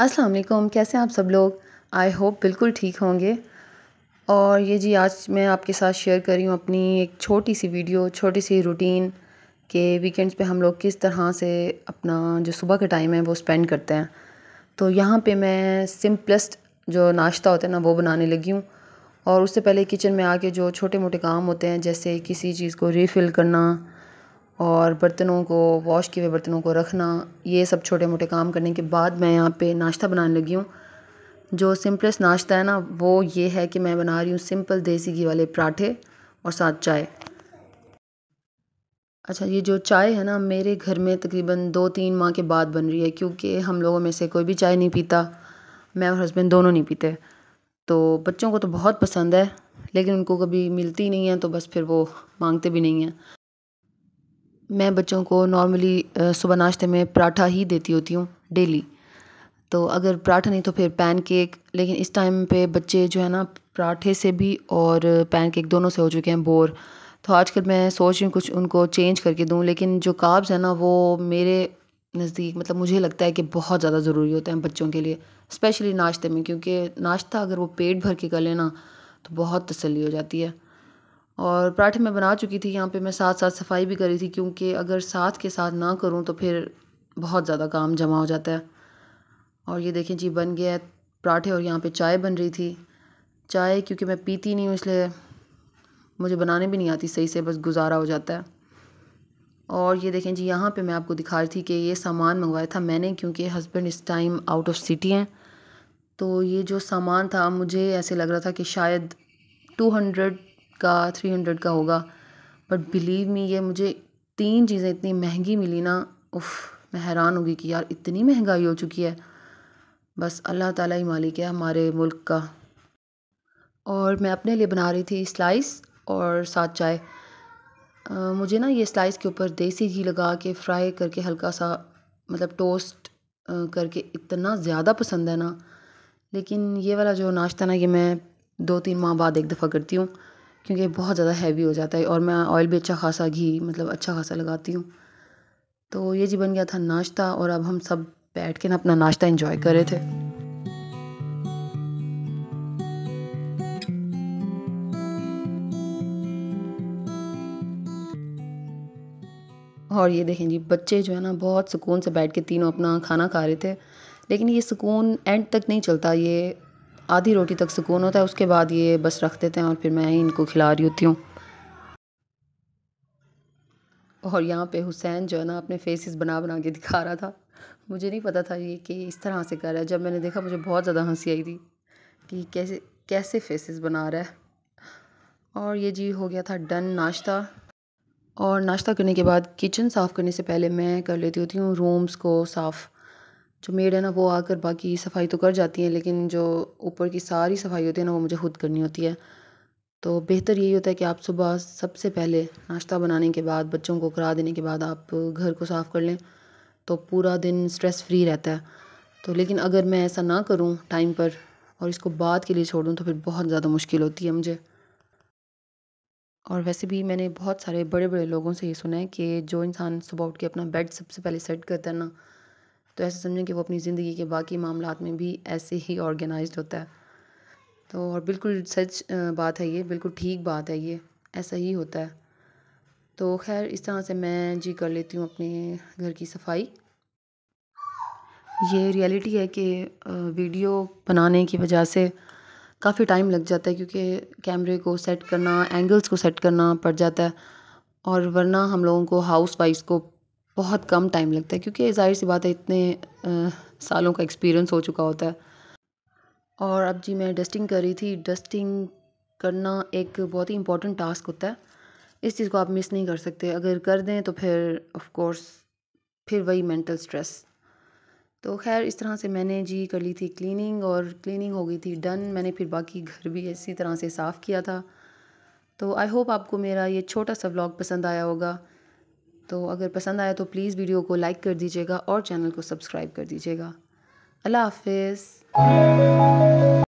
अस्सलाम वालेकुम, कैसे हैं आप सब लोग। आई होप बिल्कुल ठीक होंगे। और ये जी आज मैं आपके साथ शेयर कर रही हूँ अपनी एक छोटी सी वीडियो, छोटी सी रूटीन के वीकेंड्स पे हम लोग किस तरह से अपना जो सुबह का टाइम है वो स्पेंड करते हैं। तो यहाँ पे मैं सिंपलेस्ट जो नाश्ता होता है ना वो बनाने लगी हूँ। और उससे पहले किचन में आके जो छोटे मोटे काम होते हैं, जैसे किसी चीज़ को रीफ़िल करना और बर्तनों को, वॉश किए हुए बर्तनों को रखना, ये सब छोटे मोटे काम करने के बाद मैं यहाँ पे नाश्ता बनाने लगी हूँ। जो सिंपलेस्ट नाश्ता है ना वो ये है कि मैं बना रही हूँ सिंपल देसी घी वाले पराठे और साथ चाय। अच्छा, ये जो चाय है ना मेरे घर में तकरीबन 2-3 माह के बाद बन रही है, क्योंकि हम लोगों में से कोई भी चाय नहीं पीता। मैं और हस्बैंड दोनों नहीं पीते। तो बच्चों को तो बहुत पसंद है, लेकिन उनको कभी मिलती नहीं है तो बस फिर वो मांगते भी नहीं हैं। मैं बच्चों को नॉर्मली सुबह नाश्ते में पराठा ही देती होती हूँ डेली। तो अगर पराठा नहीं तो फिर पैनकेक। लेकिन इस टाइम पे बच्चे जो है ना पराठे से भी और पैनकेक दोनों से हो चुके हैं बोर। तो आजकल मैं सोच रही हूँ कुछ उनको चेंज करके दूँ, लेकिन जो कार्ब्स है ना वो मेरे नज़दीक, मतलब मुझे लगता है कि बहुत ज़्यादा ज़रूरी होता है बच्चों के लिए, स्पेशली नाश्ते में, क्योंकि नाश्ता अगर वो पेट भर के कर लेना तो बहुत तसल्ली हो जाती है। और पराठे मैं बना चुकी थी, यहाँ पे मैं साथ साथ सफाई भी करी थी, क्योंकि अगर साथ के साथ ना करूँ तो फिर बहुत ज़्यादा काम जमा हो जाता है। और ये देखें जी बन गया है पराठे, और यहाँ पे चाय बन रही थी। चाय क्योंकि मैं पीती नहीं हूँ इसलिए मुझे बनाने भी नहीं आती सही से, बस गुजारा हो जाता है। और ये देखें जी यहाँ पे मैं आपको दिखा रही थी कि ये सामान मंगवाया था मैंने, क्योंकि हस्बैंड इस टाइम आउट ऑफ सिटी हैं। तो ये जो सामान था मुझे ऐसे लग रहा था कि शायद 200 का 300 का होगा, बट बिलीव मी ये मुझे 3 चीज़ें इतनी महंगी मिली ना, उफ़, मैं हैरान हो गई कि यार इतनी महंगाई हो चुकी है। बस अल्लाह ताला ही मालिक है हमारे मुल्क का। और मैं अपने लिए बना रही थी स्लाइस और साथ चाय। मुझे ना ये स्लाइस के ऊपर देसी घी लगा के फ्राई करके हल्का सा, मतलब टोस्ट करके इतना ज़्यादा पसंद है ना। लेकिन ये वाला जो नाश्ता ना ये मैं 2-3 माह बाद एक दफ़ा करती हूँ, क्योंकि बहुत ज़्यादा हैवी हो जाता है और मैं ऑयल भी अच्छा खासा, घी मतलब अच्छा खासा लगाती हूँ। तो ये जी बन गया था नाश्ता, और अब हम सब बैठ के ना अपना नाश्ता एंजॉय कर रहे थे। और ये देखें जी बच्चे जो है ना बहुत सुकून से बैठ के तीनों अपना खाना खा रहे थे। लेकिन ये सुकून एंड तक नहीं चलता, ये आधी रोटी तक सुकून होता है, उसके बाद ये बस रख देते हैं और फिर मैं ही इनको खिला रही होती हूँ। और यहाँ पे हुसैन जो है ना अपने फेसेस बना बना के दिखा रहा था। मुझे नहीं पता था ये कि इस तरह से कर रहा है। जब मैंने देखा मुझे बहुत ज़्यादा हंसी आई थी कि कैसे कैसे फेसेस बना रहा है। और ये जी हो गया था डन नाश्ता। और नाश्ता करने के बाद किचन साफ़ करने से पहले मैं कर लेती होती हूँ रूम्स को साफ़। जो मेड है ना वो आकर बाकी सफाई तो कर जाती है, लेकिन जो ऊपर की सारी सफाई होती है ना वो मुझे खुद करनी होती है। तो बेहतर यही होता है कि आप सुबह सबसे पहले नाश्ता बनाने के बाद, बच्चों को करा देने के बाद आप घर को साफ़ कर लें, तो पूरा दिन स्ट्रेस फ्री रहता है। तो लेकिन अगर मैं ऐसा ना करूँ टाइम पर और इसको बाद के लिए छोड़ दूँ तो फिर बहुत ज़्यादा मुश्किल होती है मुझे। और वैसे भी मैंने बहुत सारे बड़े बड़े लोगों से ये सुना है कि जो इंसान सुबह उठ के अपना बेड सबसे पहले सेट करता है ना, तो ऐसे समझें कि वो अपनी ज़िंदगी के बाकी मामलात में भी ऐसे ही ऑर्गेनाइज्ड होता है। तो और बिल्कुल सच बात है ये, बिल्कुल ठीक बात है ये, ऐसा ही होता है। तो खैर इस तरह से मैं जी कर लेती हूँ अपने घर की सफाई। ये रियलिटी है कि वीडियो बनाने की वजह से काफ़ी टाइम लग जाता है, क्योंकि कैमरे को सेट करना, एंगल्स को सेट करना पड़ जाता है। और वरना हम लोगों को, हाउस वाइफ्स को, बहुत कम टाइम लगता है, क्योंकि ज़ाहिर सी बात है इतने सालों का एक्सपीरियंस हो चुका होता है। और अब जी मैं डस्टिंग कर रही थी। डस्टिंग करना एक बहुत ही इम्पोर्टेंट टास्क होता है। इस चीज़ को आप मिस नहीं कर सकते। अगर कर दें तो फिर ऑफ कोर्स फिर वही मेंटल स्ट्रेस। तो खैर इस तरह से मैंने जी कर ली थी क्लीनिंग, और क्लीनिंग हो गई थी डन। मैंने फिर बाकी घर भी इसी तरह से साफ़ किया था। तो आई होप आपको मेरा ये छोटा सा व्लॉग पसंद आया होगा। तो अगर पसंद आया तो प्लीज़ वीडियो को लाइक कर दीजिएगा और चैनल को सब्सक्राइब कर दीजिएगा। अल्लाह हाफ़िज़।